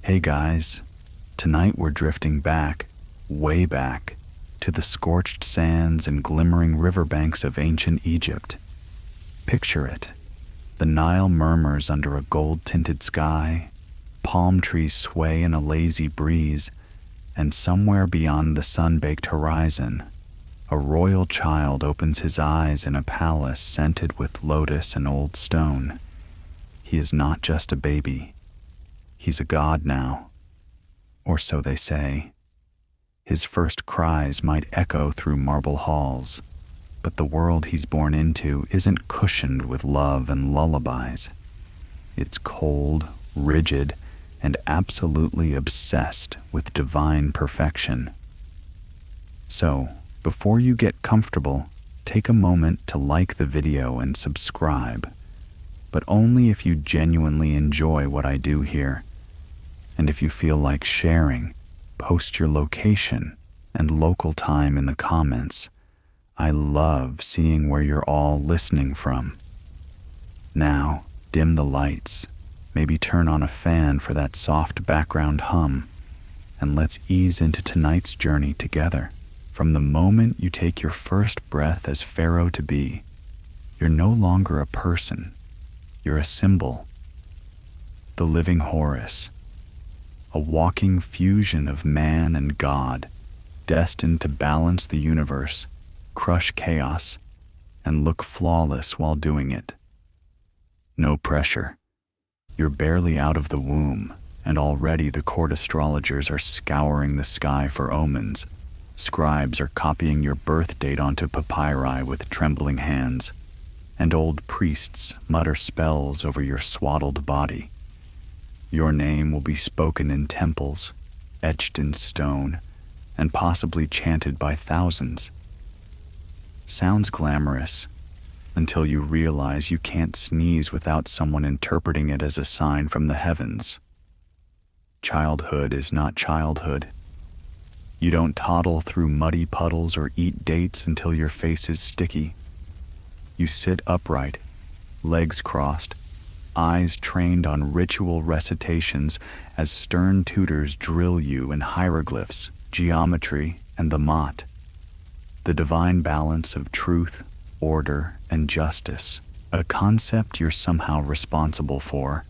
Hey guys, tonight we're drifting back, way back, to the scorched sands and glimmering riverbanks of ancient Egypt. Picture it. The Nile murmurs under a gold-tinted sky, palm trees sway in a lazy breeze, and somewhere beyond the sun-baked horizon, a royal child opens his eyes in a palace scented with lotus and old stone. He is not just a baby. He's a god now, or so they say. His first cries might echo through marble halls, but the world he's born into isn't cushioned with love and lullabies. It's cold, rigid, and absolutely obsessed with divine perfection. So, before you get comfortable, take a moment to like the video and subscribe, but only if you genuinely enjoy what I do here. And if you feel like sharing, post your location and local time in the comments. I love seeing where you're all listening from. Now, dim the lights, maybe turn on a fan for that soft background hum, and let's ease into tonight's journey together. From the moment you take your first breath as Pharaoh to be, you're no longer a person, you're a symbol. The living Horus, a walking fusion of man and God, destined to balance the universe, crush chaos, and look flawless while doing it. No pressure. You're barely out of the womb, and already the court astrologers are scouring the sky for omens. Scribes are copying your birth date onto papyri with trembling hands, and old priests mutter spells over your swaddled body. Your name will be spoken in temples, etched in stone, and possibly chanted by thousands. Sounds glamorous, until you realize you can't sneeze without someone interpreting it as a sign from the heavens. Childhood is not childhood. You don't toddle through muddy puddles or eat dates until your face is sticky. You sit upright, legs crossed, eyes trained on ritual recitations as stern tutors drill you in hieroglyphs, geometry, and the mot. The divine balance of truth, order, and justice, a concept you're somehow responsible for,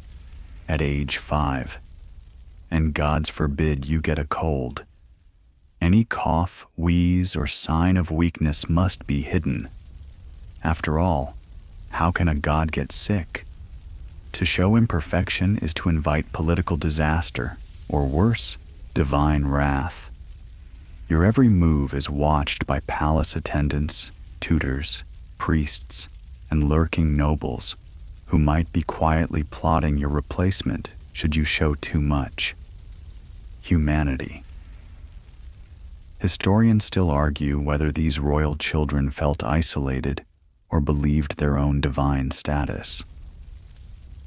at age 5. And gods forbid you get a cold. Any cough, wheeze, or sign of weakness must be hidden. After all, how can a god get sick? To show imperfection is to invite political disaster, or worse, divine wrath. Your every move is watched by palace attendants, tutors, priests, and lurking nobles who might be quietly plotting your replacement should you show too much. Humanity. Historians still argue whether these royal children felt isolated or believed their own divine status.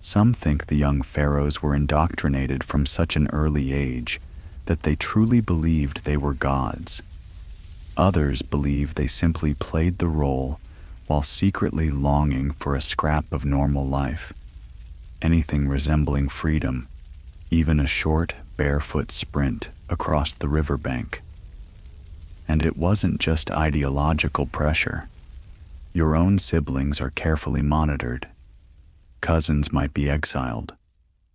Some think the young pharaohs were indoctrinated from such an early age that they truly believed they were gods. Others believe they simply played the role while secretly longing for a scrap of normal life, anything resembling freedom, even a short, barefoot sprint across the riverbank. And it wasn't just ideological pressure. Your own siblings are carefully monitored. Cousins might be exiled,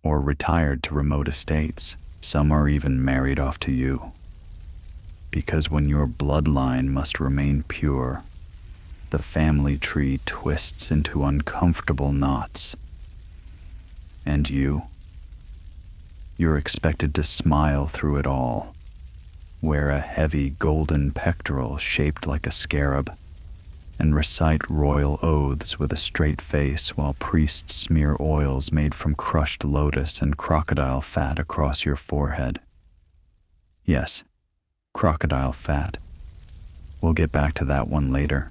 or retired to remote estates. Some are even married off to you. Because when your bloodline must remain pure, the family tree twists into uncomfortable knots. And you're expected to smile through it all, wear a heavy golden pectoral shaped like a scarab, and recite royal oaths with a straight face while priests smear oils made from crushed lotus and crocodile fat across your forehead. Yes, crocodile fat. We'll get back to that one later.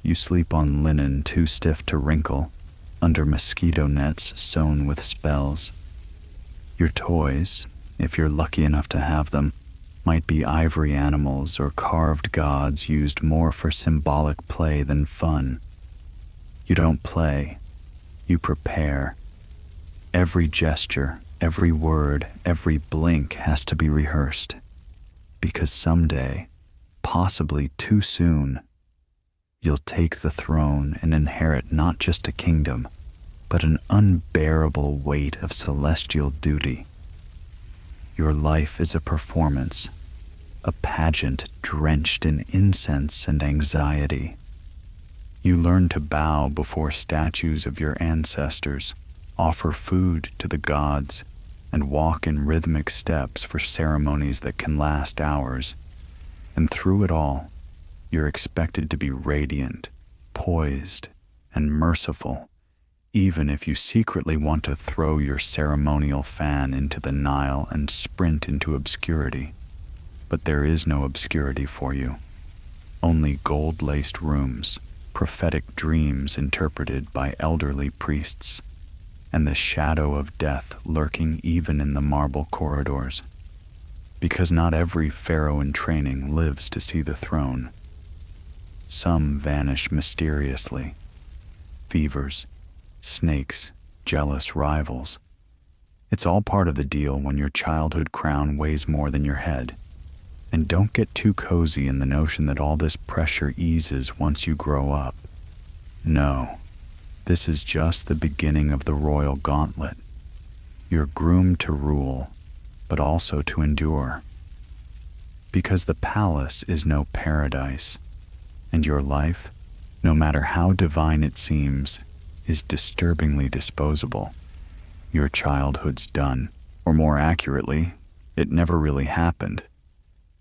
You sleep on linen too stiff to wrinkle, under mosquito nets sewn with spells. Your toys, if you're lucky enough to have them, might be ivory animals or carved gods used more for symbolic play than fun. You don't play, you prepare. Every gesture, Every word, every blink has to be rehearsed. Because someday, possibly too soon, you'll take the throne and inherit not just a kingdom, but an unbearable weight of celestial duty. Your life is a performance, a pageant drenched in incense and anxiety. You learn to bow before statues of your ancestors, offer food to the gods, and walk in rhythmic steps for ceremonies that can last hours. And through it all, you're expected to be radiant, poised, and merciful, even if you secretly want to throw your ceremonial fan into the Nile and sprint into obscurity. But there is no obscurity for you, only gold-laced rooms, prophetic dreams interpreted by elderly priests, and the shadow of death lurking even in the marble corridors. Because not every pharaoh in training lives to see the throne. Some vanish mysteriously. Fevers, snakes, jealous rivals. It's all part of the deal when your childhood crown weighs more than your head. And don't get too cozy in the notion that all this pressure eases once you grow up. No, this is just the beginning of the royal gauntlet. You're groomed to rule, but also to endure. Because the palace is no paradise, and your life, no matter how divine it seems, is disturbingly disposable. Your childhood's done, or more accurately, it never really happened.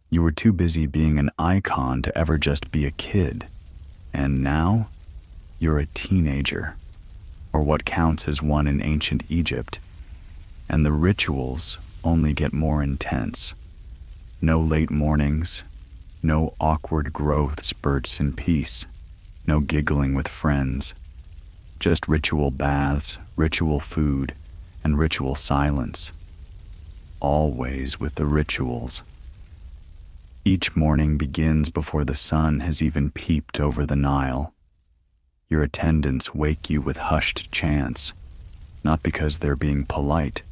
You were too busy being an icon to ever just be a kid. And now, you're a teenager, or what counts as one in ancient Egypt. And the rituals only get more intense. No late mornings, no awkward growth spurts in peace, no giggling with friends. Just ritual baths, ritual food, and ritual silence. Always with the rituals. Each morning begins before the sun has even peeped over the Nile. Your attendants wake you with hushed chants, not because they're being polite,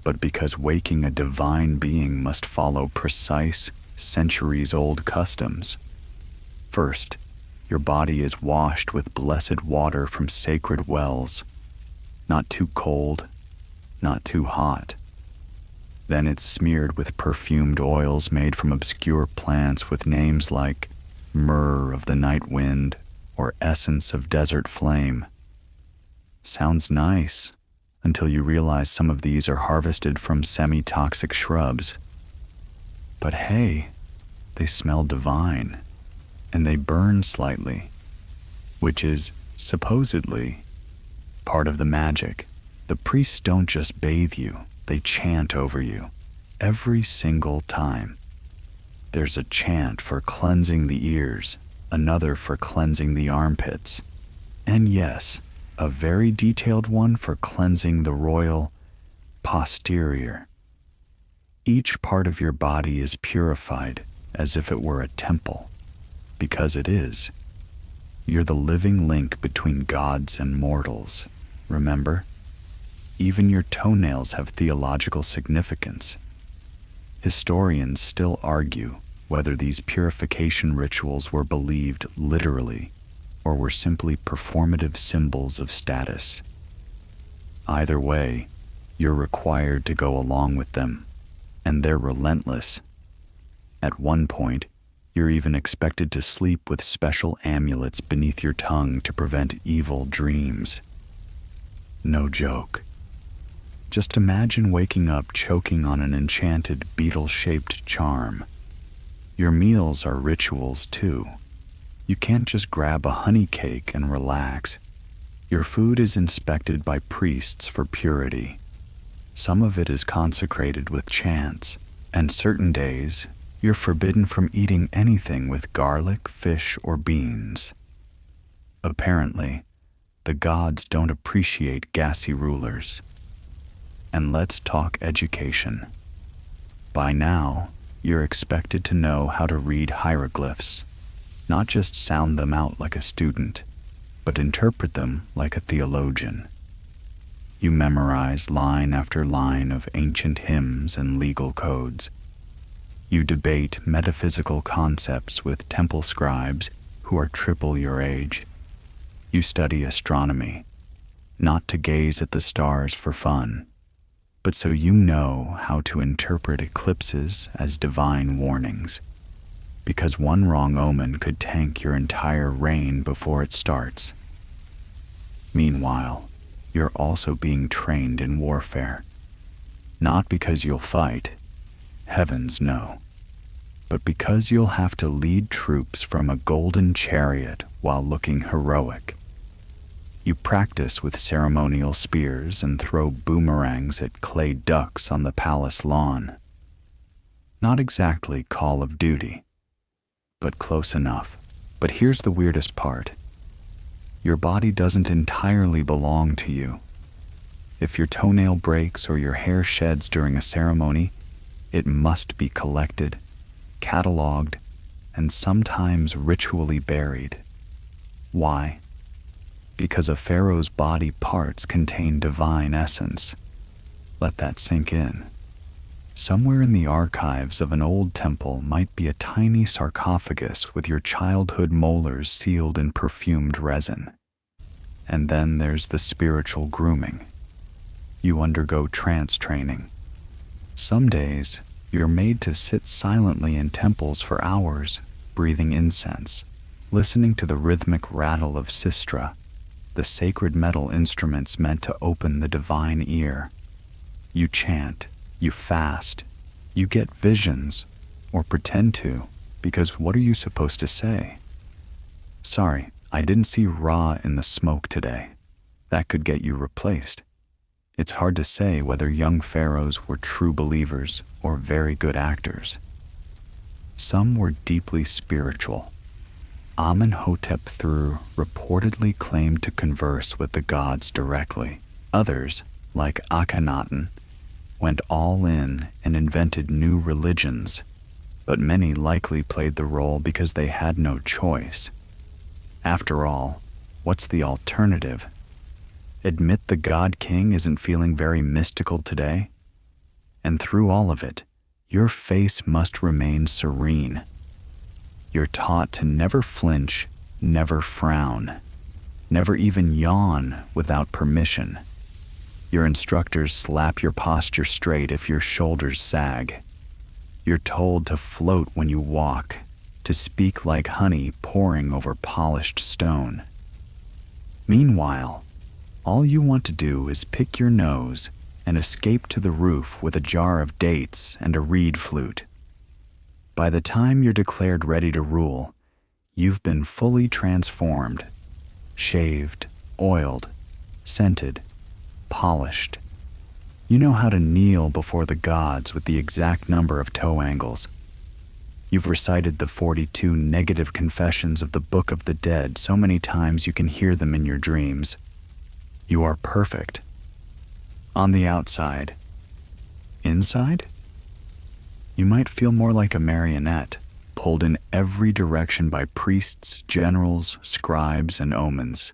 but because waking a divine being must follow precise, centuries-old customs. First, your body is washed with blessed water from sacred wells, not too cold, not too hot. Then it's smeared with perfumed oils made from obscure plants with names like myrrh of the night wind or essence of desert flame. Sounds nice, until you realize some of these are harvested from semi-toxic shrubs. But hey, they smell divine, and they burn slightly, which is, supposedly, part of the magic. The priests don't just bathe you, they chant over you, every single time. There's a chant for cleansing the ears, another for cleansing the armpits, and yes, a very detailed one for cleansing the royal posterior. Each part of your body is purified as if it were a temple, because it is. You're the living link between gods and mortals, remember? Even your toenails have theological significance. Historians still argue whether these purification rituals were believed literally or were simply performative symbols of status. Either way, you're required to go along with them, and they're relentless. At one point, you're even expected to sleep with special amulets beneath your tongue to prevent evil dreams. No joke. Just imagine waking up choking on an enchanted beetle-shaped charm. Your meals are rituals too. You can't just grab a honey cake and relax. Your food is inspected by priests for purity. Some of it is consecrated with chants, and certain days you're forbidden from eating anything with garlic, fish, or beans. Apparently, the gods don't appreciate gassy rulers. And let's talk education. By now, you're expected to know how to read hieroglyphs, not just sound them out like a student, but interpret them like a theologian. You memorize line after line of ancient hymns and legal codes. You debate metaphysical concepts with temple scribes who are triple your age. You study astronomy, not to gaze at the stars for fun, but so you know how to interpret eclipses as divine warnings, because one wrong omen could tank your entire reign before it starts. Meanwhile, you're also being trained in warfare, not because you'll fight, heavens no, but because you'll have to lead troops from a golden chariot while looking heroic. You practice with ceremonial spears and throw boomerangs at clay ducks on the palace lawn. Not exactly Call of Duty, but close enough. But here's the weirdest part. Your body doesn't entirely belong to you. If your toenail breaks or your hair sheds during a ceremony, it must be collected, cataloged, and sometimes ritually buried. Why? Because a pharaoh's body parts contain divine essence. Let that sink in. Somewhere in the archives of an old temple might be a tiny sarcophagus with your childhood molars sealed in perfumed resin. And then there's the spiritual grooming. You undergo trance training. Some days, you're made to sit silently in temples for hours, breathing incense, listening to the rhythmic rattle of sistra, the sacred metal instruments meant to open the divine ear. You chant, you fast, you get visions, or pretend to, because what are you supposed to say? Sorry, I didn't see Ra in the smoke today. That could get you replaced. It's hard to say whether young pharaohs were true believers or very good actors. Some were deeply spiritual. Amenhotep III reportedly claimed to converse with the gods directly. Others, like Akhenaten, went all in and invented new religions, but many likely played the role because they had no choice. After all, what's the alternative? Admit the God King isn't feeling very mystical today? And through all of it, your face must remain serene. You're taught to never flinch, never frown, never even yawn without permission. Your instructors slap your posture straight if your shoulders sag. You're told to float when you walk, to speak like honey pouring over polished stone. Meanwhile, all you want to do is pick your nose and escape to the roof with a jar of dates and a reed flute. By the time you're declared ready to rule, you've been fully transformed, shaved, oiled, scented, polished. You know how to kneel before the gods with the exact number of toe angles. You've recited the 42 negative confessions of the Book of the Dead so many times you can hear them in your dreams. You are perfect. On the outside. Inside? You might feel more like a marionette, pulled in every direction by priests, generals, scribes, and omens.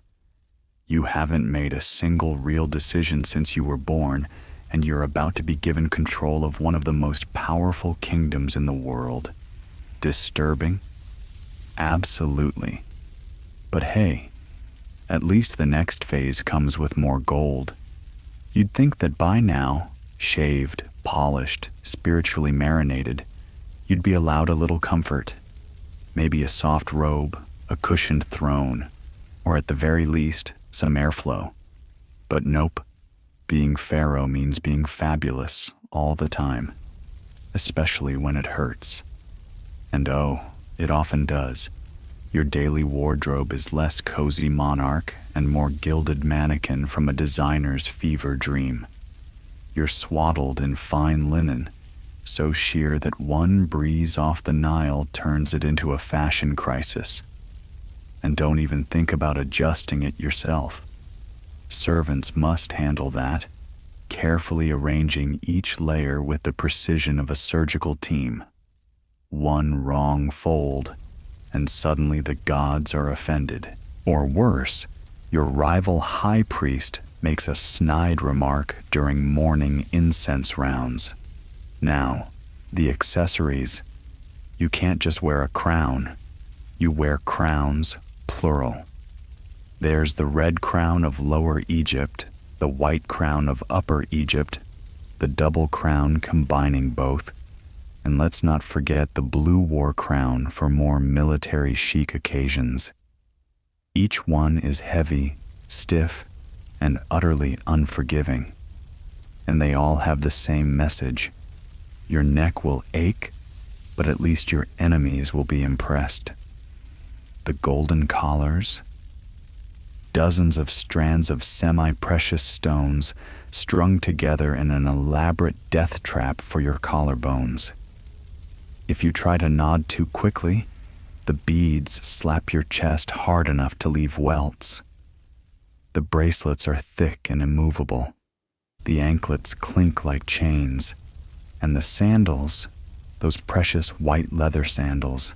You haven't made a single real decision since you were born, and you're about to be given control of one of the most powerful kingdoms in the world. Disturbing? Absolutely. But hey, at least the next phase comes with more gold. You'd think that by now, shaved, polished, spiritually marinated, you'd be allowed a little comfort. Maybe a soft robe, a cushioned throne, or at the very least, some airflow. But nope, being Pharaoh means being fabulous all the time, especially when it hurts. And oh, it often does. Your daily wardrobe is less cozy monarch and more gilded mannequin from a designer's fever dream. You're swaddled in fine linen, so sheer that one breeze off the Nile turns it into a fashion crisis. And don't even think about adjusting it yourself. Servants must handle that, carefully arranging each layer with the precision of a surgical team. One wrong fold, and suddenly the gods are offended. Or worse, your rival high priest makes a snide remark during morning incense rounds. Now, the accessories. You can't just wear a crown. You wear crowns, plural. There's the red crown of Lower Egypt, the white crown of Upper Egypt, the double crown combining both, and let's not forget the blue war crown for more military chic occasions. Each one is heavy, stiff, and utterly unforgiving. And they all have the same message. Your neck will ache, but at least your enemies will be impressed. The golden collars, dozens of strands of semi-precious stones strung together in an elaborate death trap for your collarbones. If you try to nod too quickly, the beads slap your chest hard enough to leave welts. The bracelets are thick and immovable. The anklets clink like chains. And the sandals, those precious white leather sandals,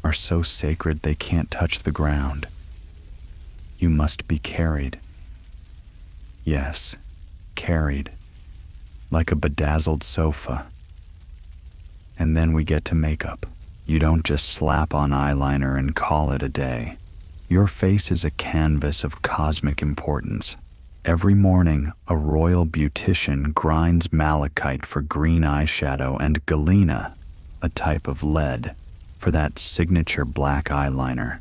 are so sacred they can't touch the ground. You must be carried. Yes, carried, like a bedazzled sofa. And then we get to makeup. You don't just slap on eyeliner and call it a day. Your face is a canvas of cosmic importance. Every morning, a royal beautician grinds malachite for green eyeshadow and galena, a type of lead, for that signature black eyeliner.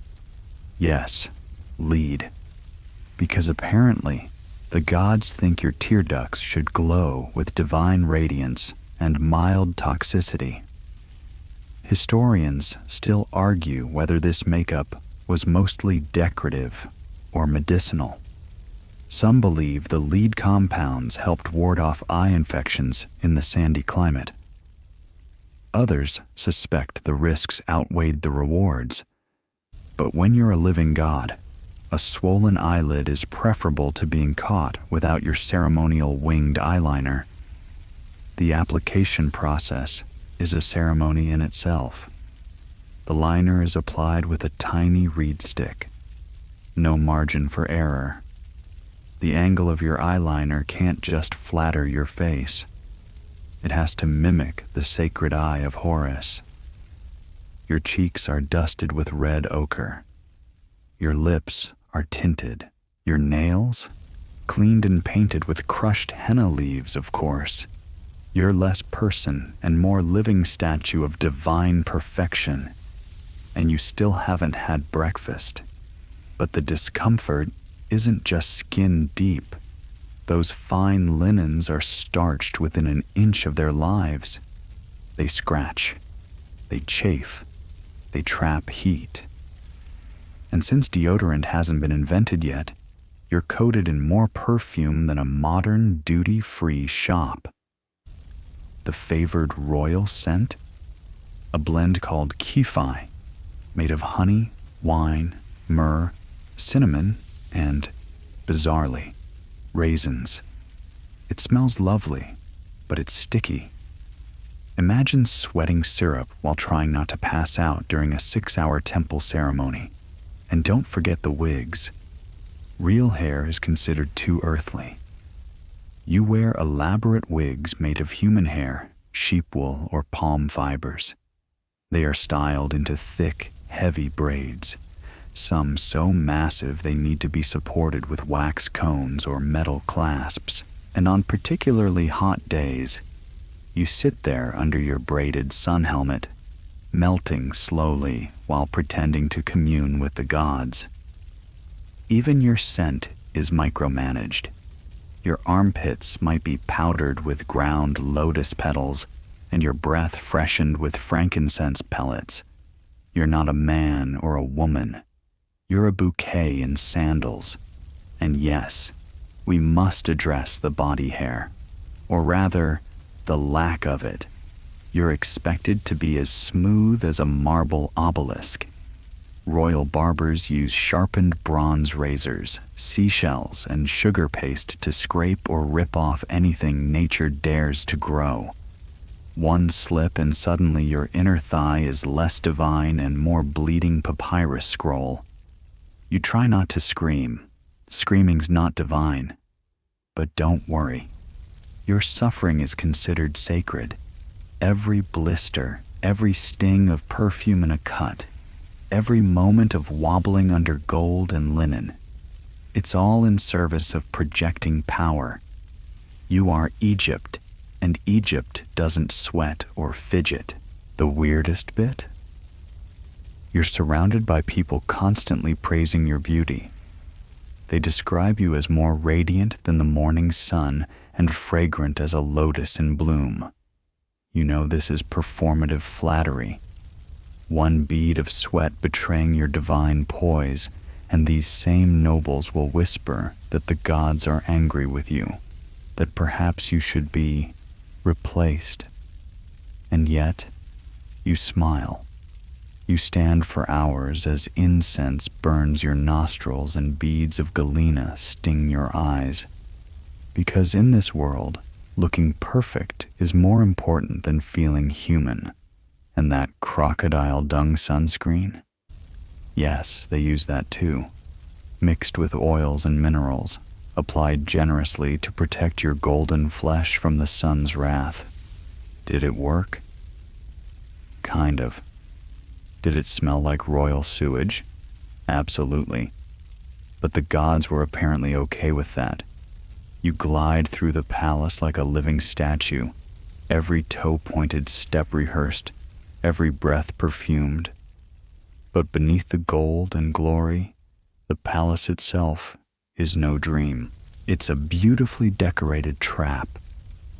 Yes, lead. Because apparently, the gods think your tear ducts should glow with divine radiance and mild toxicity. Historians still argue whether this makeup was mostly decorative or medicinal. Some believe the lead compounds helped ward off eye infections in the sandy climate. Others suspect the risks outweighed the rewards. But when you're a living god, a swollen eyelid is preferable to being caught without your ceremonial winged eyeliner. The application process is a ceremony in itself. The liner is applied with a tiny reed stick. No margin for error. The angle of your eyeliner can't just flatter your face. It has to mimic the sacred eye of Horus. Your cheeks are dusted with red ochre. Your lips are tinted. Your nails? Cleaned and painted with crushed henna leaves, of course. You're less person and more living statue of divine perfection. And you still haven't had breakfast. But the discomfort isn't just skin deep. Those fine linens are starched within an inch of their lives. They scratch. They chafe. They trap heat. And since deodorant hasn't been invented yet, you're coated in more perfume than a modern duty-free shop. The favored royal scent? A blend called kifi, made of honey, wine, myrrh, cinnamon, and, bizarrely, raisins. It smells lovely, but it's sticky. Imagine sweating syrup while trying not to pass out during a 6-hour temple ceremony. And don't forget the wigs. Real hair is considered too earthly. You wear elaborate wigs made of human hair, sheep wool, or palm fibers. They are styled into thick, heavy braids, some so massive they need to be supported with wax cones or metal clasps. And on particularly hot days, you sit there under your braided sun helmet, melting slowly while pretending to commune with the gods. Even your scent is micromanaged. Your armpits might be powdered with ground lotus petals and your breath freshened with frankincense pellets. You're not a man or a woman. You're a bouquet in sandals. And yes, we must address the body hair, or rather, the lack of it. You're expected to be as smooth as a marble obelisk. Royal barbers use sharpened bronze razors, seashells, and sugar paste to scrape or rip off anything nature dares to grow. One slip and suddenly your inner thigh is less divine and more bleeding papyrus scroll. You try not to scream. Screaming's not divine. but don't worry. Your suffering is considered sacred. Every blister, every sting of perfume in a cut, every moment of wobbling under gold and linen, it's all in service of projecting power. You are Egypt, and Egypt doesn't sweat or fidget. The weirdest bit? You're surrounded by people constantly praising your beauty. They describe you as more radiant than the morning sun and fragrant as a lotus in bloom. You know this is performative flattery. One bead of sweat betraying your divine poise, and these same nobles will whisper that the gods are angry with you, that perhaps you should be replaced. And yet, you smile. You stand for hours as incense burns your nostrils and beads of galena sting your eyes. Because in this world, looking perfect is more important than feeling human. And that crocodile dung sunscreen? Yes, they use that too. Mixed with oils and minerals, applied generously to protect your golden flesh from the sun's wrath. Did it work? Kind of. Did it smell like royal sewage? Absolutely. But the gods were apparently okay with that. You glide through the palace like a living statue, every toe-pointed step rehearsed, every breath perfumed. But beneath the gold and glory, the palace itself is no dream. It's a beautifully decorated trap,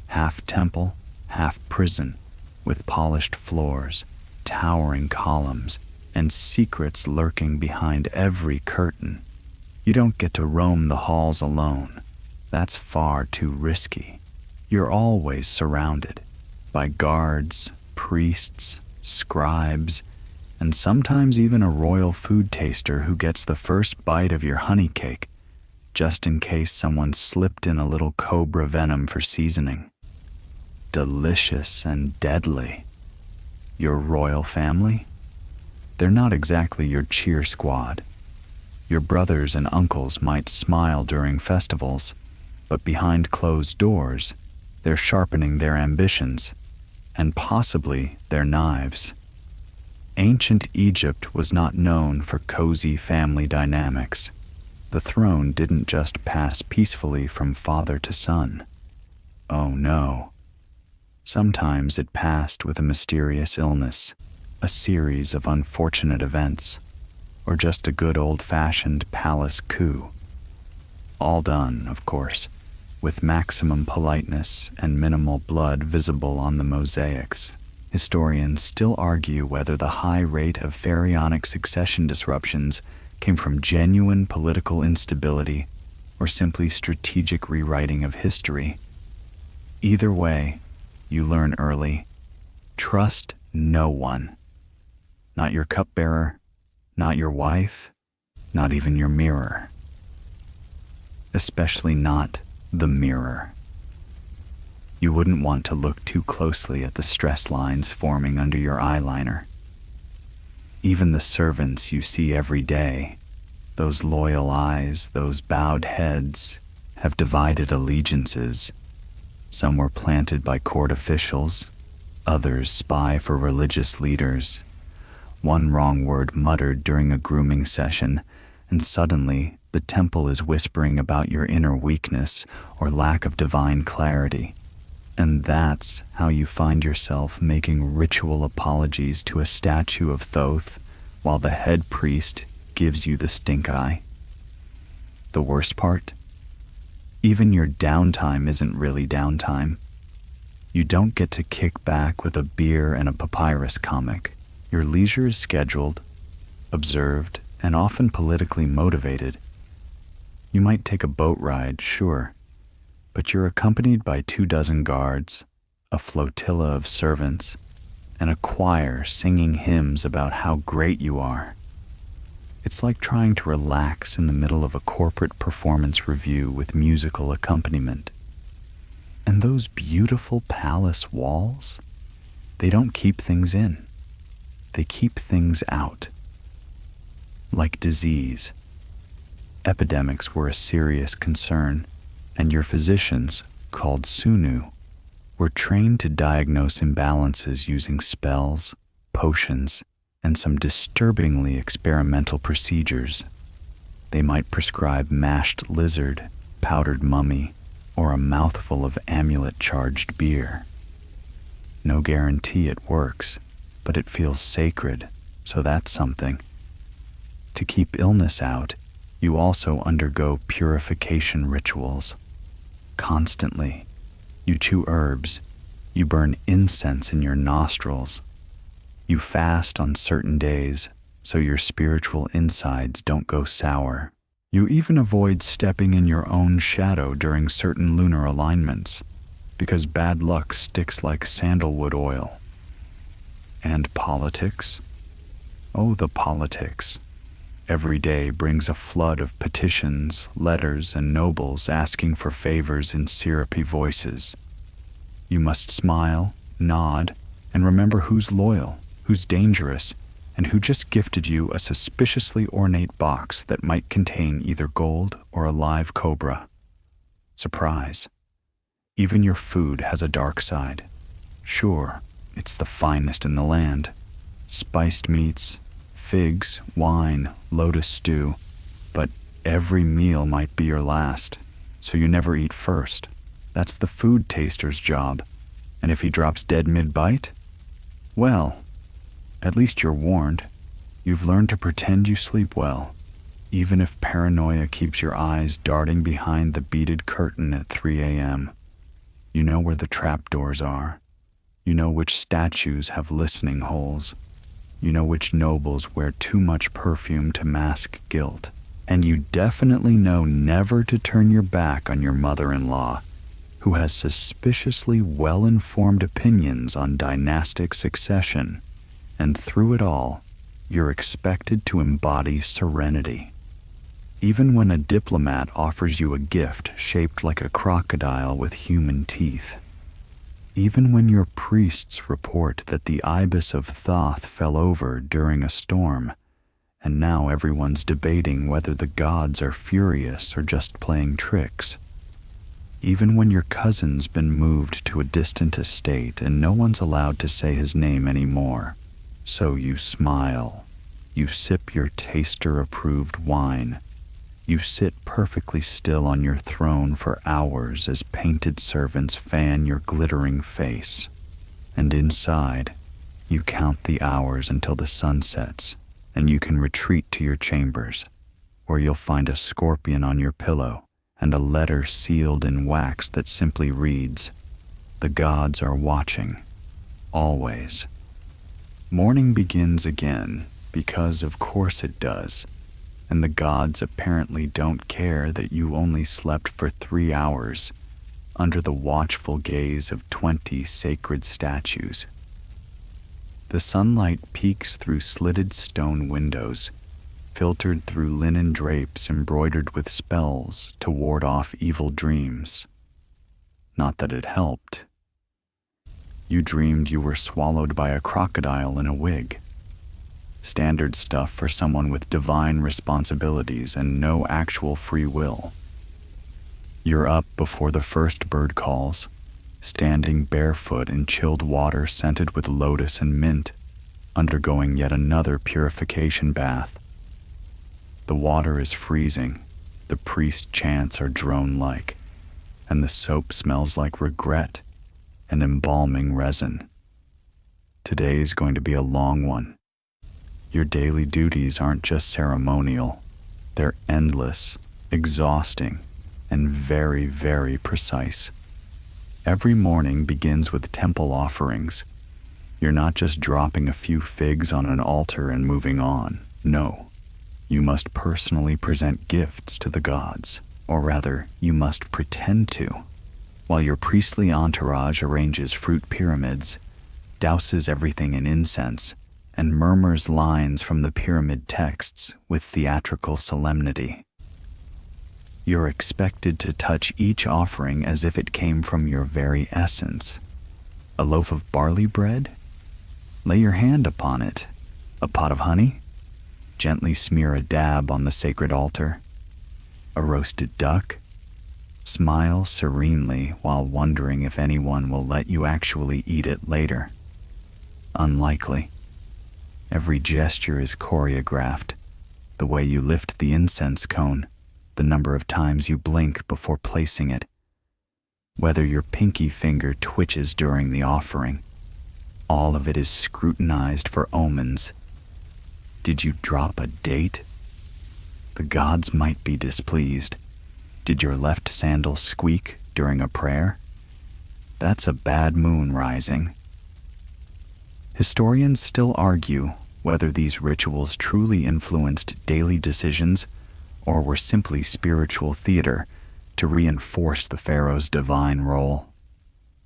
half temple, half prison, with polished floors, towering columns, and secrets lurking behind every curtain. You don't get to roam the halls alone. That's far too risky. You're always surrounded by guards, priests, scribes, and sometimes even a royal food taster who gets the first bite of your honey cake, just in case someone slipped in a little cobra venom for seasoning. Delicious and deadly. Your royal family? They're not exactly your cheer squad. Your brothers and uncles might smile during festivals, but behind closed doors, they're sharpening their ambitions, and possibly their knives. Ancient Egypt was not known for cozy family dynamics. The throne didn't just pass peacefully from father to son. Oh no. Sometimes it passed with a mysterious illness, a series of unfortunate events, or just a good old-fashioned palace coup. All done, of course, with maximum politeness and minimal blood visible on the mosaics. Historians still argue whether the high rate of pharaonic succession disruptions came from genuine political instability or simply strategic rewriting of history. Either way, you learn early, trust no one. Not your cupbearer, not your wife, not even your mirror. Especially not the mirror. You wouldn't want to look too closely at the stress lines forming under your eyeliner. Even the servants you see every day, those loyal eyes, those bowed heads, have divided allegiances. Some were planted by court officials, others spy for religious leaders. One wrong word muttered during a grooming session, and suddenly the temple is whispering about your inner weakness or lack of divine clarity. And that's how you find yourself making ritual apologies to a statue of Thoth while the head priest gives you the stink eye. The worst part? Even your downtime isn't really downtime. You don't get to kick back with a beer and a papyrus comic. Your leisure is scheduled, observed, and often politically motivated. You might take a boat ride, sure, but you're accompanied by 24 guards, a flotilla of servants, and a choir singing hymns about how great you are. It's like trying to relax in the middle of a corporate performance review with musical accompaniment. And those beautiful palace walls, they don't keep things in. They keep things out. Like disease. Epidemics were a serious concern, And your physicians, called Sunu, were trained to diagnose imbalances using spells, potions, and some disturbingly experimental procedures. They might prescribe mashed lizard, powdered mummy, or a mouthful of amulet-charged beer. No guarantee it works, but it feels sacred, so that's something. To keep illness out, you also undergo purification rituals. Constantly, you chew herbs, you burn incense in your nostrils, you fast on certain days so your spiritual insides don't go sour. You even avoid stepping in your own shadow during certain lunar alignments, because bad luck sticks like sandalwood oil. And politics? Oh, the politics. Every day brings a flood of petitions, letters, and nobles asking for favors in syrupy voices. You must smile, nod, and remember who's loyal, who's dangerous, and who just gifted you a suspiciously ornate box that might contain either gold or a live cobra. Surprise. Even your food has a dark side. Sure, it's the finest in the land. Spiced meats, figs, wine, lotus stew, but every meal might be your last, so you never eat first. That's the food taster's job. And if he drops dead mid-bite, well, at least you're warned. You've learned to pretend you sleep well, even if paranoia keeps your eyes darting behind the beaded curtain at 3 a.m. You know where the trapdoors are. You know which statues have listening holes. You know which nobles wear too much perfume to mask guilt. And you definitely know never to turn your back on your mother-in-law, who has suspiciously well-informed opinions on dynastic succession. And through it all, you're expected to embody serenity. Even when a diplomat offers you a gift shaped like a crocodile with human teeth. Even when your priests report that the ibis of Thoth fell over during a storm, and now everyone's debating whether the gods are furious or just playing tricks. Even when your cousin's been moved to a distant estate and no one's allowed to say his name anymore. So you smile. You sip your taster-approved wine. You sit perfectly still on your throne for hours as painted servants fan your glittering face. And inside, you count the hours until the sun sets, and you can retreat to your chambers, where you'll find a scorpion on your pillow and a letter sealed in wax that simply reads, "The gods are watching, always." Morning begins again, because of course it does, and the gods apparently don't care that you only slept for 3 hours under the watchful gaze of 20 sacred statues. The sunlight peeks through slitted stone windows, filtered through linen drapes embroidered with spells to ward off evil dreams. Not that it helped. You dreamed you were swallowed by a crocodile in a wig. Standard stuff for someone with divine responsibilities and no actual free will. You're up before the first bird calls, standing barefoot in chilled water scented with lotus and mint, undergoing yet another purification bath. The water is freezing, the priest chants are drone-like, and the soap smells like regret and embalming resin. Today's going to be a long one. Your daily duties aren't just ceremonial. They're endless, exhausting, and very, very precise. Every morning begins with temple offerings. You're not just dropping a few figs on an altar and moving on. No. You must personally present gifts to the gods, or rather, you must pretend to, while your priestly entourage arranges fruit pyramids, douses everything in incense, and murmurs lines from the pyramid texts with theatrical solemnity. You're expected to touch each offering as if it came from your very essence. A loaf of barley bread? Lay your hand upon it. A pot of honey? Gently smear a dab on the sacred altar. A roasted duck? Smile serenely while wondering if anyone will let you actually eat it later. Unlikely. Every gesture is choreographed. The way you lift the incense cone, the number of times you blink before placing it, whether your pinky finger twitches during the offering. All of it is scrutinized for omens. Did you drop a date? The gods might be displeased. Did your left sandal squeak during a prayer? That's a bad moon rising. Historians still argue whether these rituals truly influenced daily decisions or were simply spiritual theater to reinforce the pharaoh's divine role.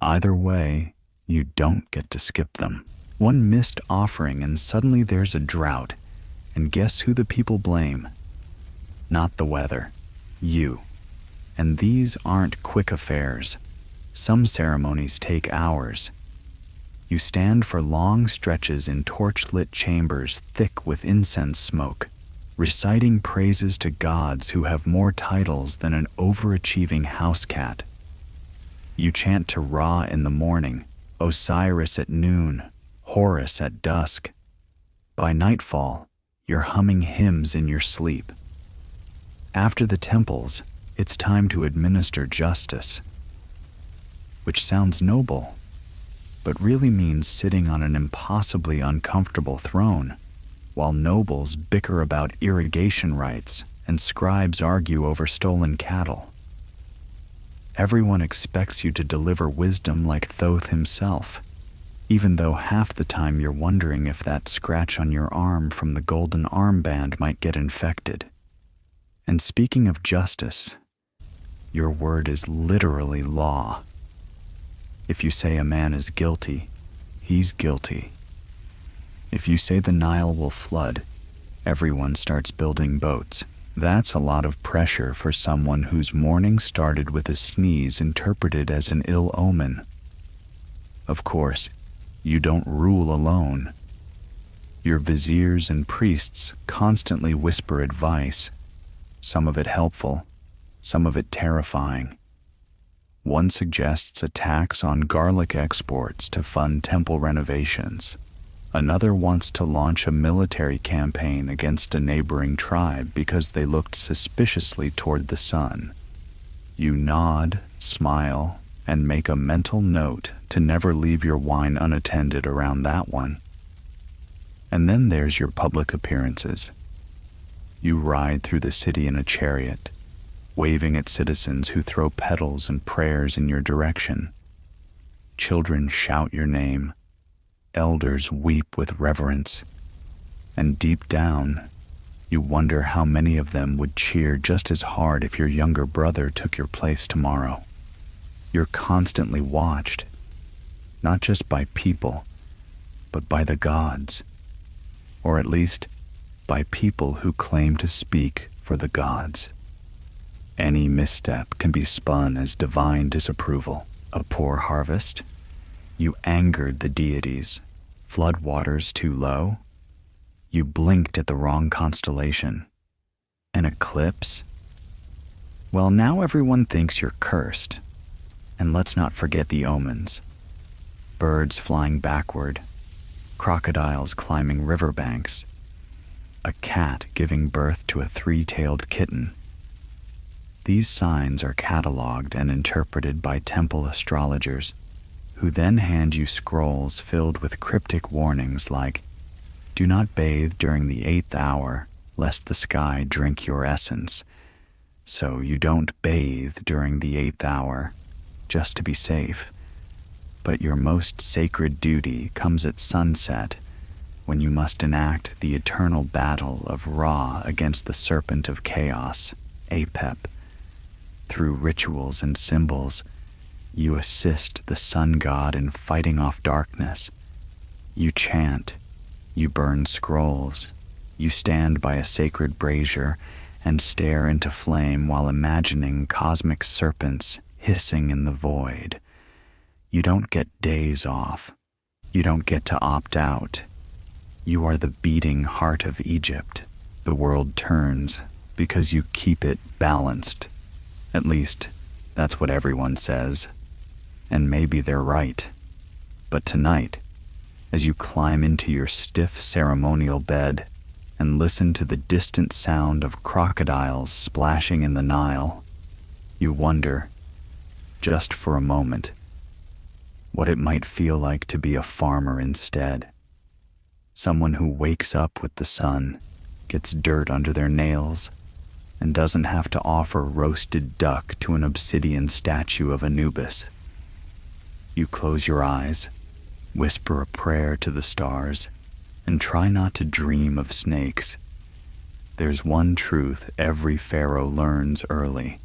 Either way, you don't get to skip them. One missed offering and suddenly there's a drought, and guess who the people blame? Not the weather, you. And these aren't quick affairs. Some ceremonies take hours. You stand for long stretches in torch-lit chambers thick with incense smoke, reciting praises to gods who have more titles than an overachieving house cat. You chant to Ra in the morning, Osiris at noon, Horus at dusk. By nightfall, you're humming hymns in your sleep. After the temples, it's time to administer justice, which sounds noble, but really means sitting on an impossibly uncomfortable throne, while nobles bicker about irrigation rights and scribes argue over stolen cattle. Everyone expects you to deliver wisdom like Thoth himself, even though half the time you're wondering if that scratch on your arm from the golden armband might get infected. And speaking of justice, your word is literally law. If you say a man is guilty, he's guilty. If you say the Nile will flood, everyone starts building boats. That's a lot of pressure for someone whose morning started with a sneeze interpreted as an ill omen. Of course, you don't rule alone. Your viziers and priests constantly whisper advice, some of it helpful, some of it terrifying. One suggests a tax on garlic exports to fund temple renovations. Another wants to launch a military campaign against a neighboring tribe because they looked suspiciously toward the sun. You nod, smile, and make a mental note to never leave your wine unattended around that one. And then there's your public appearances. You ride through the city in a chariot, waving at citizens who throw petals and prayers in your direction. Children shout your name. Elders weep with reverence. And deep down, you wonder how many of them would cheer just as hard if your younger brother took your place tomorrow. You're constantly watched, not just by people, but by the gods, or at least by people who claim to speak for the gods. Any misstep can be spun as divine disapproval. A poor harvest? You angered the deities. Floodwaters too low? You blinked at the wrong constellation. An eclipse? Well, now everyone thinks you're cursed. And let's not forget the omens. Birds flying backward, crocodiles climbing riverbanks, a cat giving birth to a three-tailed kitten. These signs are cataloged and interpreted by temple astrologers, who then hand you scrolls filled with cryptic warnings like, "Do not bathe during the 8th hour, lest the sky drink your essence." So you don't bathe during the 8th hour, just to be safe. But your most sacred duty comes at sunset, when you must enact the eternal battle of Ra against the serpent of chaos, Apep. Through rituals and symbols, you assist the sun god in fighting off darkness. You chant, you burn scrolls, you stand by a sacred brazier and stare into flame while imagining cosmic serpents hissing in the void. You don't get days off. You don't get to opt out. You are the beating heart of Egypt. The world turns because you keep it balanced. At least, That's what everyone says, and maybe they're right. But tonight, as you climb into your stiff ceremonial bed and listen to the distant sound of crocodiles splashing in the Nile, you wonder, just for a moment, what it might feel like to be a farmer instead. Someone who wakes up with the sun, gets dirt under their nails, and doesn't have to offer roasted duck to an obsidian statue of Anubis. You close your eyes, whisper a prayer to the stars, and try not to dream of snakes. There's one truth every pharaoh learns early.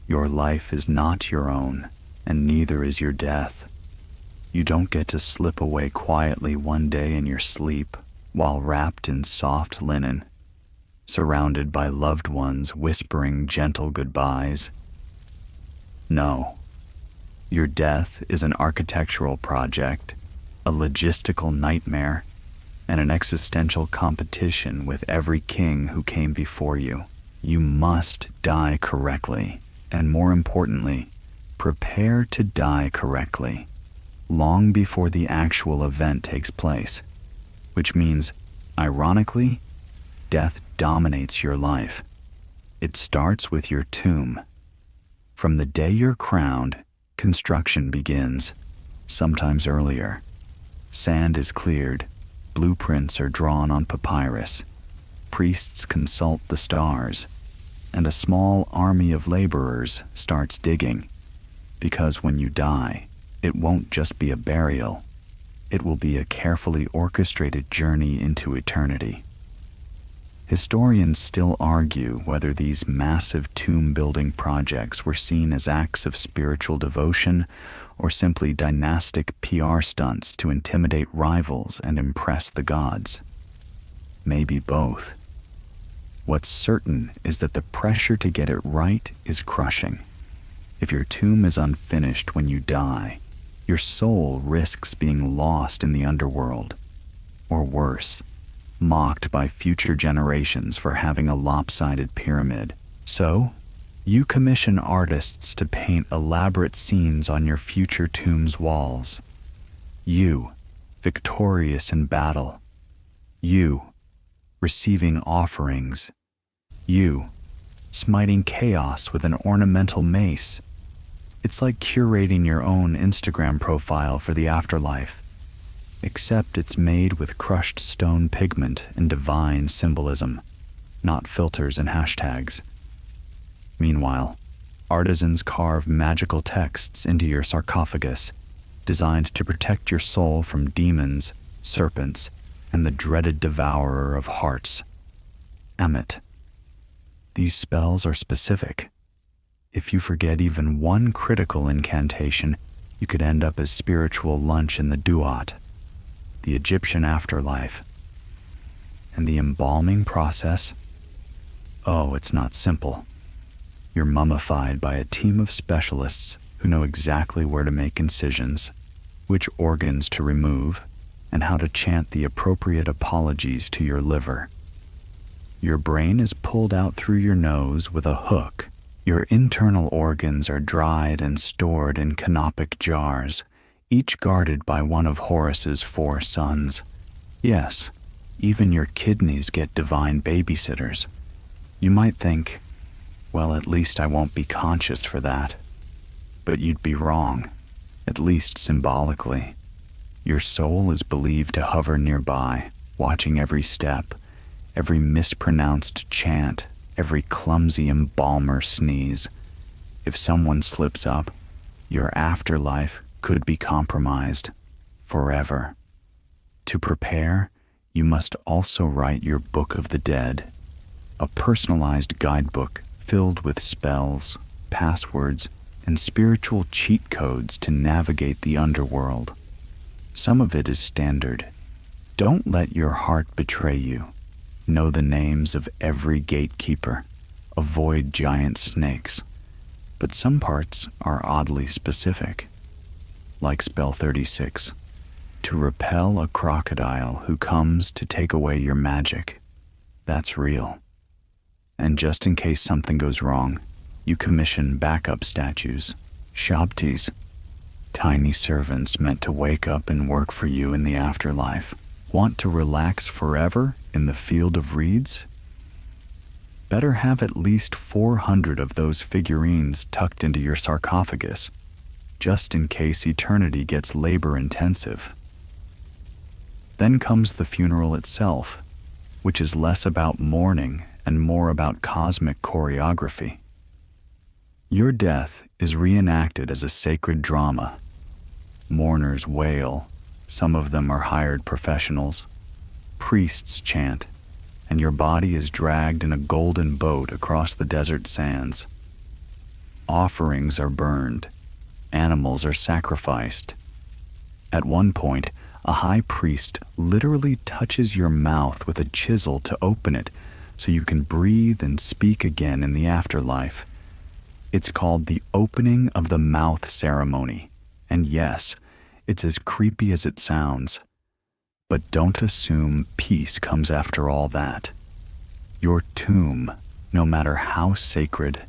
Your life is not your own, and neither is your death. You don't get to slip away quietly one day in your sleep while wrapped in soft linen, surrounded by loved ones whispering gentle goodbyes. No, your death is an architectural project, a logistical nightmare, and an existential competition with every king who came before you. You must die correctly, and more importantly, prepare to die correctly, long before the actual event takes place, which means, ironically, death dominates your life. It starts with your tomb. From the day you're crowned, construction begins, sometimes earlier. Sand is cleared, blueprints are drawn on papyrus, priests consult the stars, and a small army of laborers starts digging. Because when you die, it won't just be a burial, it will be a carefully orchestrated journey into eternity. Historians still argue whether these massive tomb-building projects were seen as acts of spiritual devotion or simply dynastic PR stunts to intimidate rivals and impress the gods. Maybe both. What's certain is that the pressure to get it right is crushing. If your tomb is unfinished when you die, your soul risks being lost in the underworld, or worse, mocked by future generations for having a lopsided pyramid. So, you commission artists to paint elaborate scenes on your future tomb's walls. You, victorious in battle. You, receiving offerings. You, smiting chaos with an ornamental mace. It's like curating your own Instagram profile for the afterlife, except it's made with crushed stone pigment and divine symbolism, not filters and hashtags. Meanwhile, artisans carve magical texts into your sarcophagus, designed to protect your soul from demons, serpents, and the dreaded devourer of hearts, Ammit. These spells are specific. If you forget even one critical incantation, you could end up as spiritual lunch in the Duat, the Egyptian afterlife. And the embalming process? Oh, it's not simple. You're mummified by a team of specialists who know exactly where to make incisions, which organs to remove, and how to chant the appropriate apologies to your liver. Your brain is pulled out through your nose with a hook. Your internal organs are dried and stored in canopic jars, each guarded by one of Horus's 4 sons. Yes, even your kidneys get divine babysitters. You might think, well, at least I won't be conscious for that. But you'd be wrong, at least symbolically. Your soul is believed to hover nearby, watching every step, every mispronounced chant, every clumsy embalmer sneeze. If someone slips up, your afterlife could be compromised forever. To prepare, you must also write your Book of the Dead, a personalized guidebook filled with spells, passwords, and spiritual cheat codes to navigate the underworld. Some of it is standard. Don't let your heart betray you. Know the names of every gatekeeper. Avoid giant snakes. But some parts are oddly specific. Like spell 36, to repel a crocodile who comes to take away your magic. That's real. And just in case something goes wrong, You commission backup statues, shabtis, tiny servants meant to wake up and work for you in the afterlife. Want to relax forever in the field of reeds? Better have at least 400 of those figurines tucked into your sarcophagus, just in case eternity gets labor-intensive. Then comes the funeral itself, which is less about mourning and more about cosmic choreography. Your death is reenacted as a sacred drama. Mourners wail, some of them are hired professionals. Priests chant, and your body is dragged in a golden boat across the desert sands. Offerings are burned, animals are sacrificed. At one point, a high priest literally touches your mouth with a chisel to open it so you can breathe and speak again in the afterlife. It's called the opening of the mouth ceremony, and yes, it's as creepy as it sounds. But don't assume peace comes after all that. Your tomb, no matter how sacred,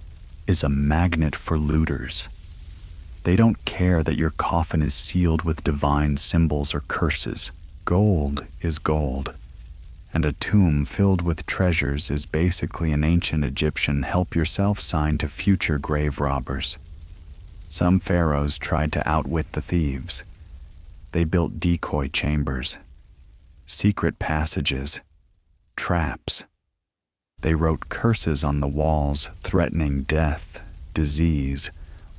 is a magnet for looters. They don't care that your coffin is sealed with divine symbols or curses. Gold is gold. And a tomb filled with treasures is basically an ancient Egyptian help yourself sign to future grave robbers. Some pharaohs tried to outwit the thieves. They built decoy chambers, secret passages, traps. They wrote curses on the walls threatening death, disease,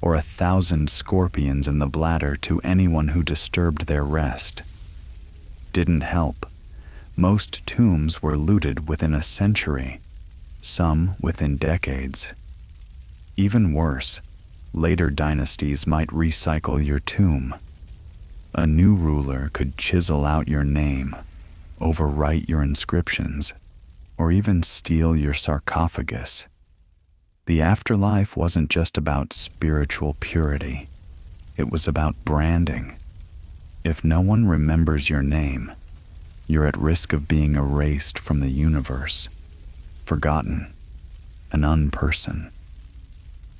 or 1,000 scorpions in the bladder to anyone who disturbed their rest. Didn't help. Most tombs were looted within a century, some within decades. Even worse, later dynasties might recycle your tomb. A new ruler could chisel out your name, overwrite your inscriptions, or even steal your sarcophagus. The afterlife wasn't just about spiritual purity. It was about branding. If no one remembers your name, you're at risk of being erased from the universe, forgotten, an unperson.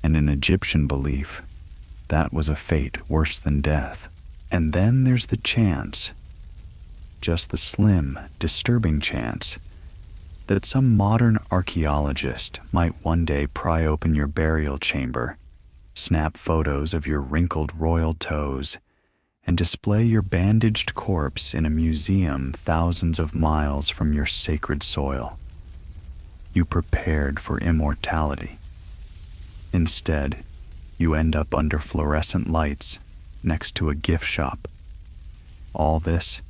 And in Egyptian belief, that was a fate worse than death. And then there's the chance, just the slim, disturbing chance, that some modern archaeologist might one day pry open your burial chamber, snap photos of your wrinkled royal toes, and display your bandaged corpse in a museum thousands of miles from your sacred soil. You prepared for immortality. Instead, you end up under fluorescent lights next to a gift shop. All this,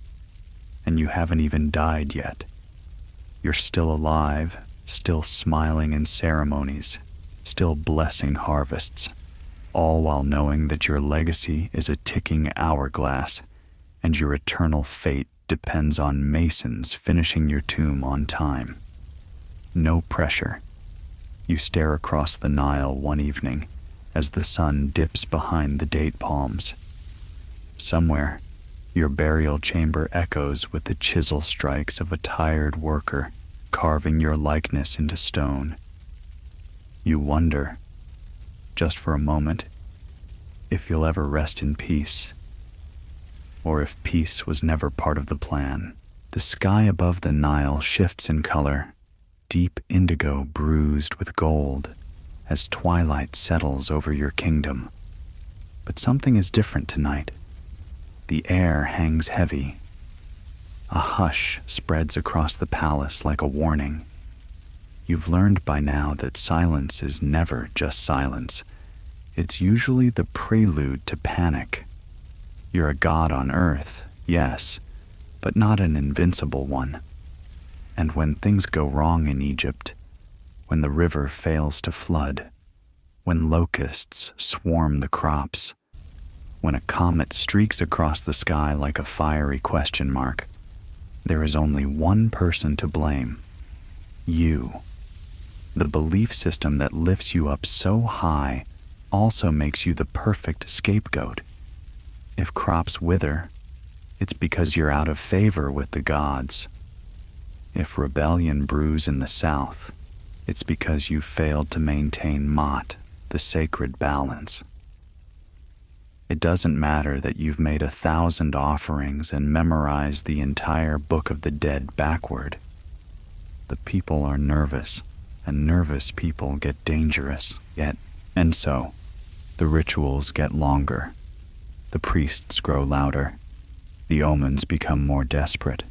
and you haven't even died yet. You're still alive, still smiling in ceremonies, still blessing harvests, all while knowing that your legacy is a ticking hourglass and your eternal fate depends on masons finishing your tomb on time. No pressure. You stare across the Nile one evening as the sun dips behind the date palms. Somewhere, your burial chamber echoes with the chisel strikes of a tired worker carving your likeness into stone. You wonder, just for a moment, if you'll ever rest in peace, or if peace was never part of the plan. The sky above the Nile shifts in color, deep indigo bruised with gold, as twilight settles over your kingdom. But something is different tonight. The air hangs heavy. A hush spreads across the palace like a warning. You've learned by now that silence is never just silence. It's usually the prelude to panic. You're a god on earth, yes, but not an invincible one. And when things go wrong in Egypt, when the river fails to flood, when locusts swarm the crops, when a comet streaks across the sky like a fiery question mark, there is only one person to blame: you. The belief system that lifts you up so high also makes you the perfect scapegoat. If crops wither, it's because you're out of favor with the gods. If rebellion brews in the south, it's because you failed to maintain Ma'at, the sacred balance. It doesn't matter that you've made 1,000 offerings and memorized the entire Book of the Dead backward. The people are nervous, and nervous people get dangerous, and so the rituals get longer. The priests grow louder. The omens become more desperate.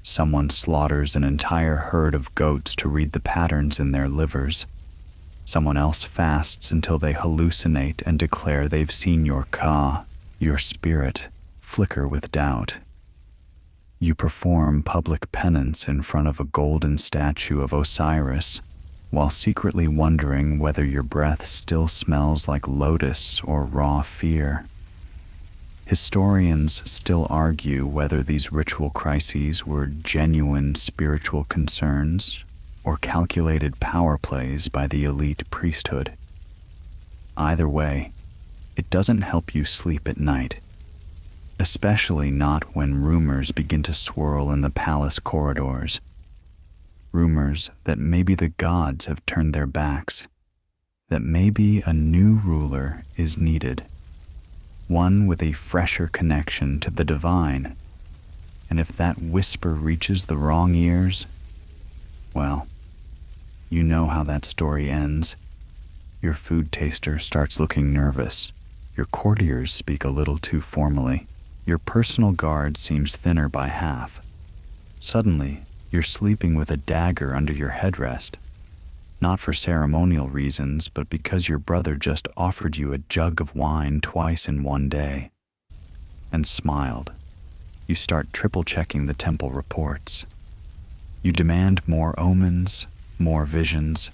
Someone slaughters an entire herd of goats to read the patterns in their livers. Someone else fasts until they hallucinate and declare they've seen your ka, your spirit, flicker with doubt. You perform public penance in front of a golden statue of Osiris, while secretly wondering whether your breath still smells like lotus or raw fear. Historians still argue whether these ritual crises were genuine spiritual concerns or calculated power plays by the elite priesthood. Either way, it doesn't help you sleep at night, especially not when rumors begin to swirl in the palace corridors. Rumors that maybe the gods have turned their backs, that maybe a new ruler is needed, one with a fresher connection to the divine. And if that whisper reaches the wrong ears, well, you know how that story ends. Your food taster starts looking nervous. Your courtiers speak a little too formally. Your personal guard seems thinner by half. Suddenly, you're sleeping with a dagger under your headrest, not for ceremonial reasons, but because your brother just offered you a jug of wine twice in one day and smiled. You start triple-checking the temple reports. You demand more omens, more visions,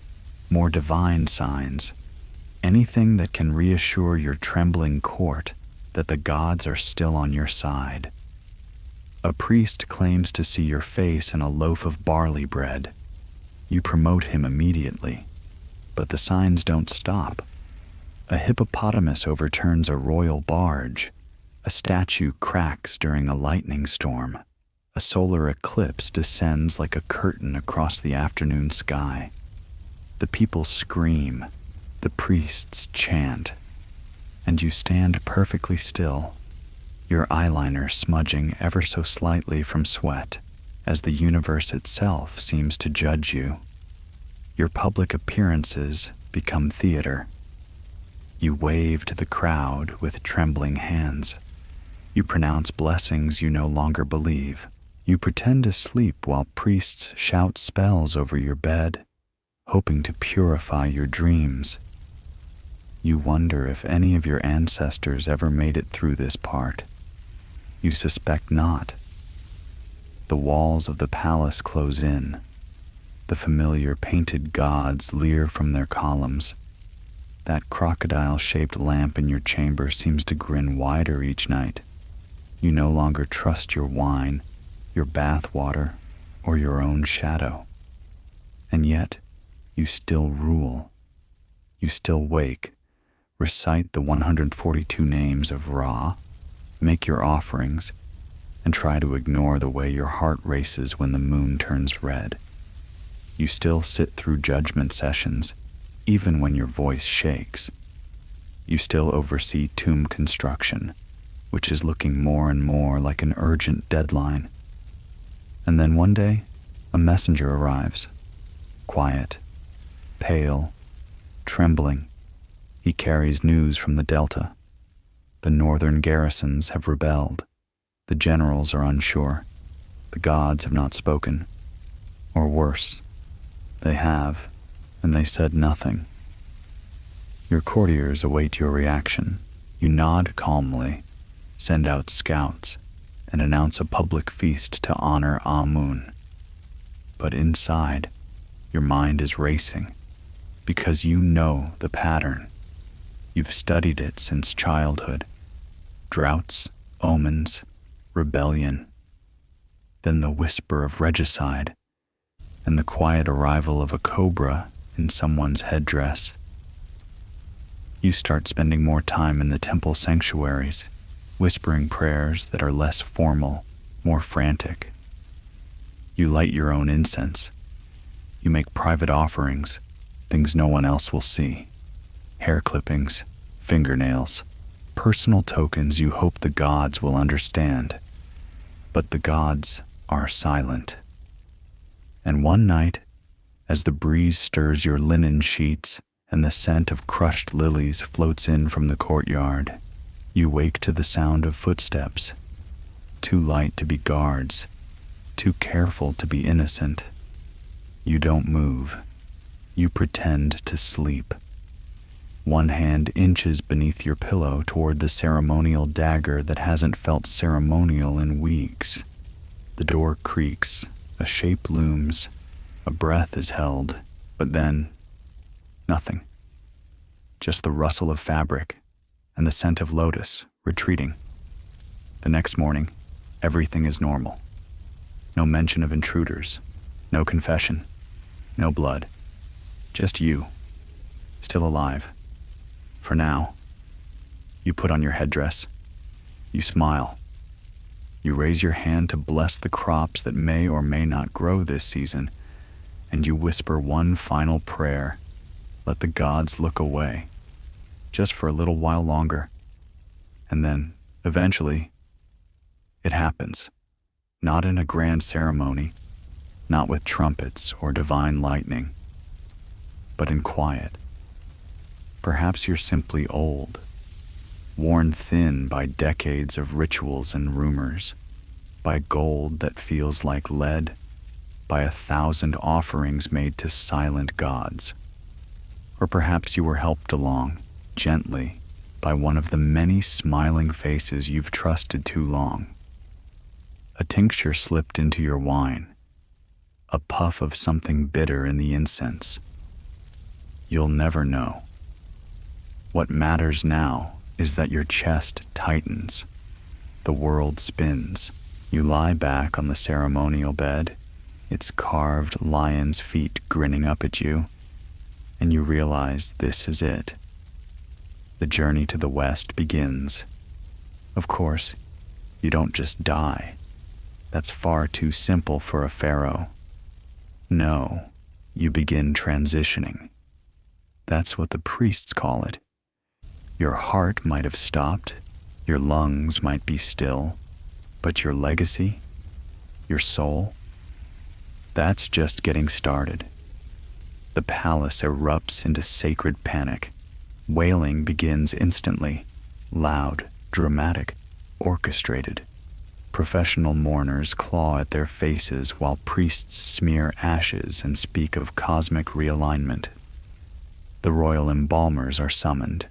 more divine signs, anything that can reassure your trembling court that the gods are still on your side. A priest claims to see your face in a loaf of barley bread. You promote him immediately, but the signs don't stop. A hippopotamus overturns a royal barge. A statue cracks during a lightning storm. A solar eclipse descends like a curtain across the afternoon sky. The people scream, the priests chant, and you stand perfectly still, your eyeliner smudging ever so slightly from sweat, as the universe itself seems to judge you. Your public appearances become theater. You wave to the crowd with trembling hands. You pronounce blessings you no longer believe. You pretend to sleep while priests shout spells over your bed, hoping to purify your dreams. You wonder if any of your ancestors ever made it through this part. You suspect not. The walls of the palace close in. The familiar painted gods leer from their columns. That crocodile-shaped lamp in your chamber seems to grin wider each night. You no longer trust your wine, your bath water, or your own shadow. And yet, you still rule. You still wake, recite the 142 names of Ra, make your offerings, and try to ignore the way your heart races when the moon turns red. You still sit through judgment sessions, even when your voice shakes. You still oversee tomb construction, which is looking more and more like an urgent deadline. And then one day, a messenger arrives, quiet, pale, trembling. He carries news from the Delta. The northern garrisons have rebelled. The generals are unsure. The gods have not spoken. Or worse, they have, and they said nothing. Your courtiers await your reaction. You nod calmly, send out scouts, and announce a public feast to honor Amun. But inside, your mind is racing, because you know the pattern. You've studied it since childhood. Droughts, omens, rebellion. Then the whisper of regicide, and the quiet arrival of a cobra in someone's headdress. You start spending more time in the temple sanctuaries, whispering prayers that are less formal, more frantic. You light your own incense. You make private offerings, things no one else will see. hair clippings, fingernails, personal tokens you hope the gods will understand. But the gods are silent. And one night, as the breeze stirs your linen sheets and the scent of crushed lilies floats in from the courtyard, you wake to the sound of footsteps, too light to be guards, too careful to be innocent. You don't move. You pretend to sleep. One hand inches beneath your pillow toward the ceremonial dagger that hasn't felt ceremonial in weeks. The door creaks, a shape looms, a breath is held, but then, nothing. Just the rustle of fabric and the scent of lotus retreating. The next morning, everything is normal. No mention of intruders, no confession, no blood. Just you, still alive. For now. You put on your headdress. You smile. You raise your hand to bless the crops that may or may not grow this season, and you whisper one final prayer. Let the gods look away, just for a little while longer. And then, eventually, it happens. Not in a grand ceremony, not with trumpets or divine lightning, but in quiet. Perhaps you're simply old, worn thin by decades of rituals and rumors, by gold that feels like lead, by 1,000 offerings made to silent gods. Or perhaps you were helped along, gently, by one of the many smiling faces you've trusted too long. A tincture slipped into your wine, a puff of something bitter in the incense. You'll never know. What matters now is that your chest tightens. The world spins. You lie back on the ceremonial bed, its carved lion's feet grinning up at you, and you realize this is it. The journey to the west begins. Of course, you don't just die. That's far too simple for a pharaoh. No, you begin transitioning. That's what the priests call it. Your heart might have stopped, your lungs might be still, but your legacy, your soul, that's just getting started. The palace erupts into sacred panic. Wailing begins instantly, loud, dramatic, orchestrated. Professional mourners claw at their faces while priests smear ashes and speak of cosmic realignment. The royal embalmers are summoned.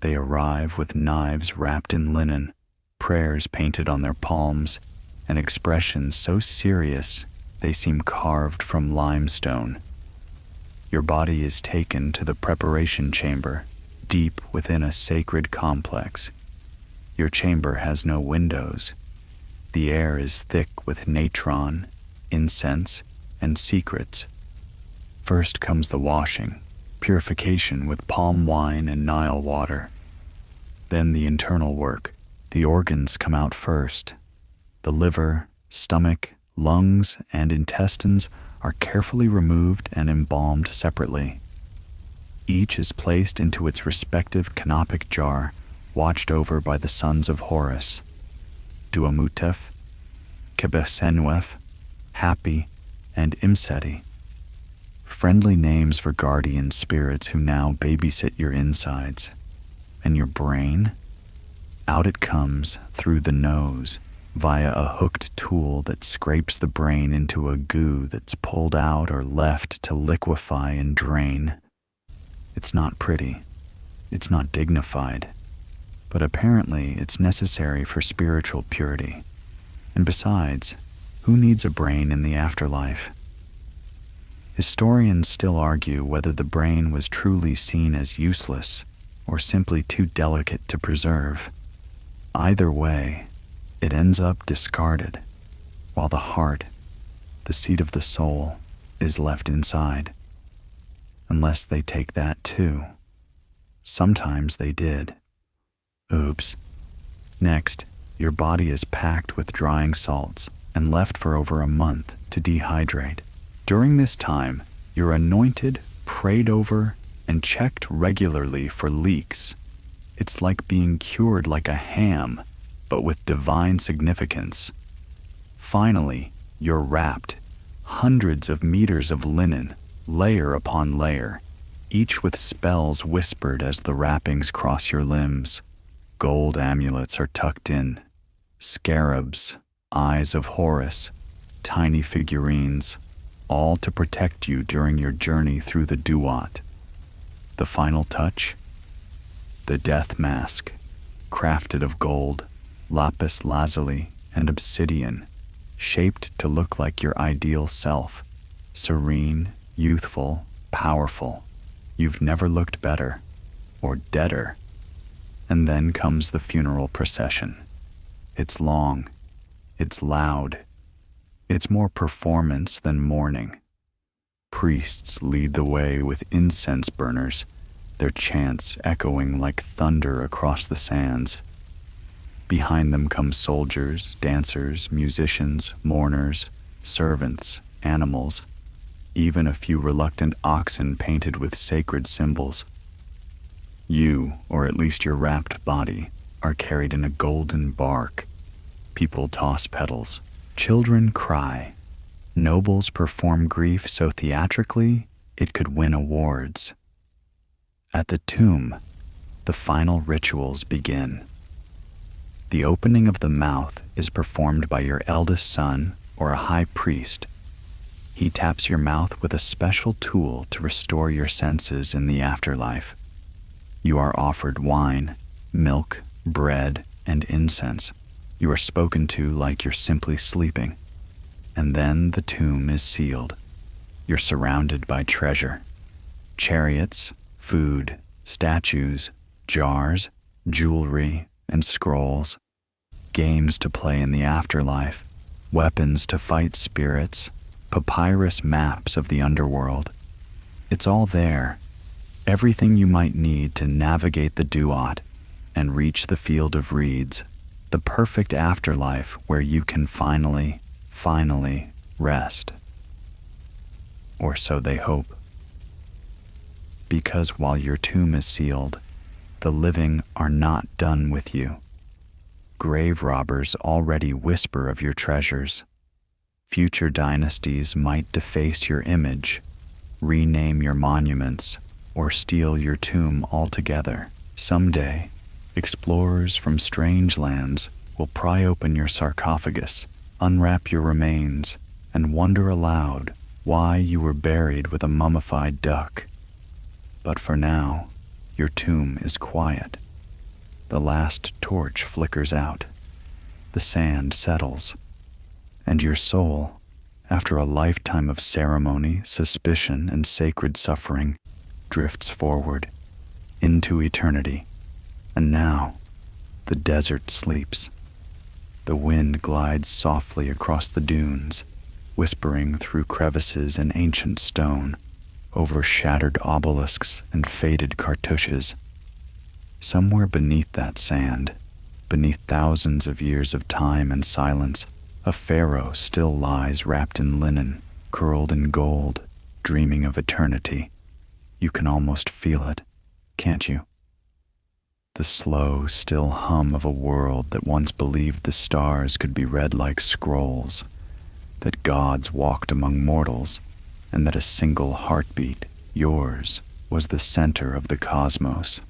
They arrive with knives wrapped in linen, prayers painted on their palms, and expressions so serious they seem carved from limestone. Your body is taken to the preparation chamber, deep within a sacred complex. Your chamber has no windows. The air is thick with natron, incense, and secrets. First comes the washing, purification with palm wine and Nile water. Then the internal work. The organs come out first. The liver, stomach, lungs, and intestines are carefully removed and embalmed separately. Each is placed into its respective canopic jar, watched over by the sons of Horus. Duamutef, Kebesenuef, Happy, and Imseti. Friendly names for guardian spirits who now babysit your insides. And your brain? Out it comes through the nose, via a hooked tool that scrapes the brain into a goo that's pulled out or left to liquefy and drain. It's not pretty. It's not dignified. But apparently it's necessary for spiritual purity. And besides, who needs a brain in the afterlife? Historians still argue whether the brain was truly seen as useless or simply too delicate to preserve. Either way, it ends up discarded, while the heart, the seat of the soul, is left inside. Unless they take that too. Sometimes they did. Oops. Next, your body is packed with drying salts and left for over a month to dehydrate. During this time, you're anointed, prayed over, and checked regularly for leaks. It's like being cured like a ham, but with divine significance. Finally, you're wrapped, hundreds of meters of linen, layer upon layer, each with spells whispered as the wrappings cross your limbs. Gold amulets are tucked in, scarabs, eyes of Horus, tiny figurines, all to protect you during your journey through the Duat. The final touch? The death mask, crafted of gold, lapis lazuli, and obsidian, shaped to look like your ideal self, serene, youthful, powerful. You've never looked better, or deader. And then comes the funeral procession. It's long, it's loud, it's more performance than mourning. Priests lead the way with incense burners, their chants echoing like thunder across the sands. Behind them come soldiers, dancers, musicians, mourners, servants, animals, even a few reluctant oxen painted with sacred symbols. You, or at least your wrapped body, are carried in a golden bark. People toss petals. Children cry. Nobles perform grief so theatrically it could win awards. At the tomb, the final rituals begin. The opening of the mouth is performed by your eldest son or a high priest. He taps your mouth with a special tool to restore your senses in the afterlife. You are offered wine, milk, bread, and incense. You are spoken to like you're simply sleeping. And then the tomb is sealed. You're surrounded by treasure. Chariots, food, statues, jars, jewelry, and scrolls. Games to play in the afterlife. Weapons to fight spirits. Papyrus maps of the underworld. It's all there. Everything you might need to navigate the Duat and reach the field of reeds, the perfect afterlife where you can finally rest. Or so they hope. Because while your tomb is sealed, the living are not done with you. Grave robbers already whisper of your treasures. Future dynasties might deface your image, rename your monuments, or steal your tomb altogether. Someday, explorers from strange lands will pry open your sarcophagus, unwrap your remains, and wonder aloud why you were buried with a mummified duck. But for now, your tomb is quiet. The last torch flickers out. The sand settles. And your soul, after a lifetime of ceremony, suspicion, and sacred suffering, drifts forward into eternity. And now, the desert sleeps. The wind glides softly across the dunes, whispering through crevices in ancient stone, over shattered obelisks and faded cartouches. Somewhere beneath that sand, beneath thousands of years of time and silence, a pharaoh still lies wrapped in linen, curled in gold, dreaming of eternity. You can almost feel it, can't you? The slow, still hum of a world that once believed the stars could be read like scrolls, that gods walked among mortals, and that a single heartbeat, yours, was the center of the cosmos.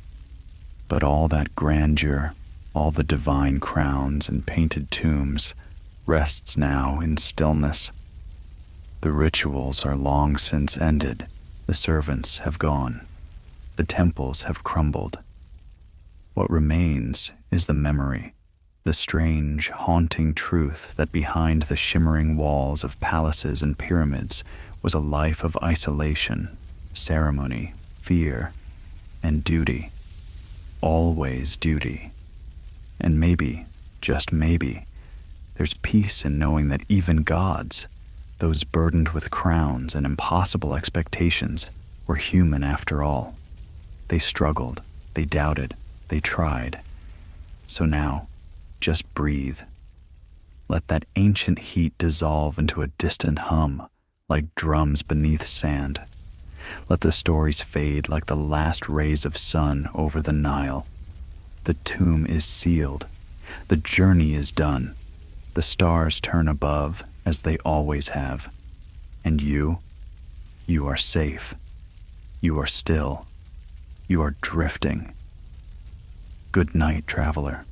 But all that grandeur, all the divine crowns and painted tombs, rests now in stillness. The rituals are long since ended. The servants have gone. The temples have crumbled. What remains is the memory, the strange, haunting truth that behind the shimmering walls of palaces and pyramids was a life of isolation, ceremony, fear, and duty. Always duty. And maybe, just maybe, there's peace in knowing that even gods, those burdened with crowns and impossible expectations, were human after all. They struggled, they doubted, they tried. So now, just breathe. Let that ancient heat dissolve into a distant hum, like drums beneath sand. Let the stories fade like the last rays of sun over the Nile. The tomb is sealed. The journey is done. The stars turn above as they always have. And you are safe. You are still. You are drifting. Good night, traveler.